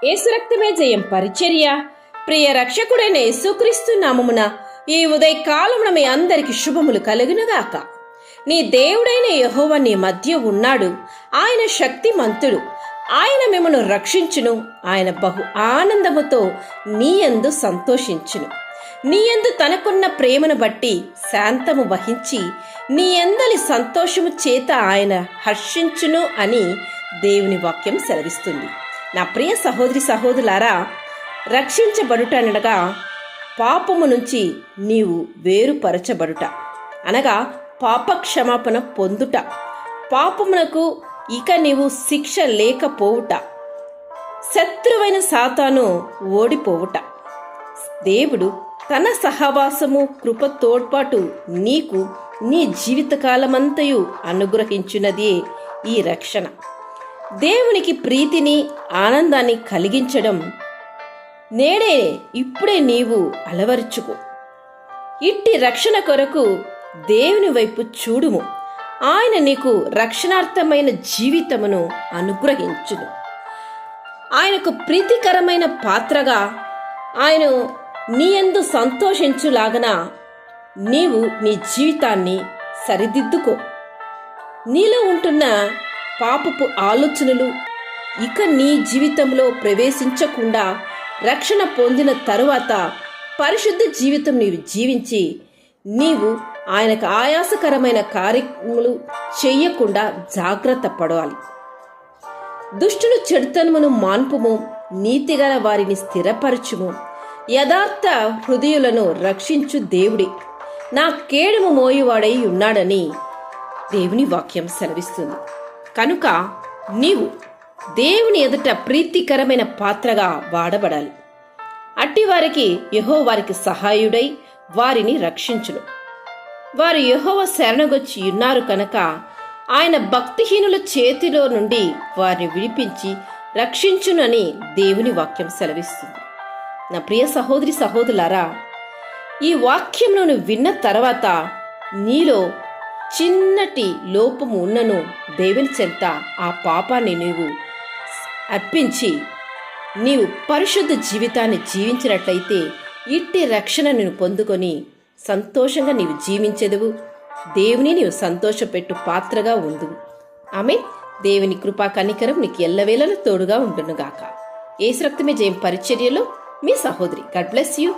యేసు రక్తమే జయం పరిచర్య. ప్రియ రక్షకుడైన యేసుక్రీస్తు నామమున ఈ ఉదయకాలమున మీ అందరికి శుభములు కలుగునుగాక. నీ దేవుడైన యెహోవా నీ మధ్య ఉన్నాడు. ఆయన శక్తిమంతుడు. ఆయన మిమ్మను రక్షించును. ఆయన బహు ఆనందముతో నీయందు సంతోషించును. నీయందు తనకున్న ప్రేమను బట్టి శాంతము వహించి నీ అందలి సంతోషము చేత ఆయన హర్షించును అని దేవుని వాక్యం సెలవిస్తుంది. నా ప్రియ సహోదరి సహోదరులారా, రక్షించబడుట అనగా పాపము నుంచి నీవు వేరుపరచబడుట, అనగా పాప క్షమాపణ పొందుట, పాపమునకు ఇక నీవు శిక్ష లేకపోవుట, శత్రువైన సాతాను ఓడిపోవుట, దేవుడు తన సహవాసము కృప తోడ్పాటు నీకు నీ జీవితకాలమంతయు అనుగ్రహించున్నదే ఈ రక్షణ. దేవునికి ప్రీతిని ఆనందాన్ని కలిగించడం నేడే ఇప్పుడే నీవు అలవరుచుకో. ఇట్టి రక్షణ కొరకు దేవుని వైపు చూడుము. ఆయన నీకు రక్షణార్థమైన జీవితమును అనుగ్రహించును. ఆయనకు ప్రీతికరమైన పాత్రగా ఆయన నీయందు సంతోషించులాగన నీవు నీ జీవితాన్ని సరిదిద్దుకో. నీలో ఉంటున్న పాపపు ఆలోచనలు ఇక నీ జీవితంలో ప్రవేశించకుండా రక్షణ పొందిన తరువాత పరిశుద్ధ జీవితం నీవు జీవించి నీవు ఆయనకు ఆయాసకరమైన కార్యములు చెయ్యకుండా జాగ్రత్త పడాలి. దుష్టుల చెడుతనమును మాన్పుము, నీతిగల వారిని స్థిరపరచుము, యథార్థ హృదయులను రక్షించు దేవుడే నా కేడుము మోయువాడై ఉన్నాడని దేవుని వాక్యం సెలవిస్తుంది. కనుక నీవు దేవుని ఎదుట ప్రీతికరమైన పాత్రగా వాడబడాలి. అట్టి వారికి యెహోవా వారికి సహాయుడై వారిని రక్షించును. వారు యెహోవా శరణగొచ్చి ఉన్నారు కనుక ఆయన భక్తిహీనుల చేతిలో నుండి వారిని విడిపించి రక్షించునని దేవుని వాక్యం సెలవిస్తుంది. నా ప్రియ సహోదరి సహోదరులారా, ఈ వాక్యంను విన్న తర్వాత నీలో చిన్నటి లోపము ఉన్నను దేవుని చెంత ఆ పాపాన్ని నీవు అర్పించి నీవు పరిశుద్ధ జీవితాన్ని జీవించినట్లయితే ఇట్టి రక్షణను పొందుకొని సంతోషంగా నీవు జీవించెదవు. దేవుని నీవు సంతోషపెట్టు పాత్రగా ఉండు. ఆమె దేవుని కృపా కనికరం నీకు ఎల్లవేళలా తోడుగా ఉండునుగాక. యేసు రక్తమే జయం పరిచర్యలో మీ సహోదరి. God bless you.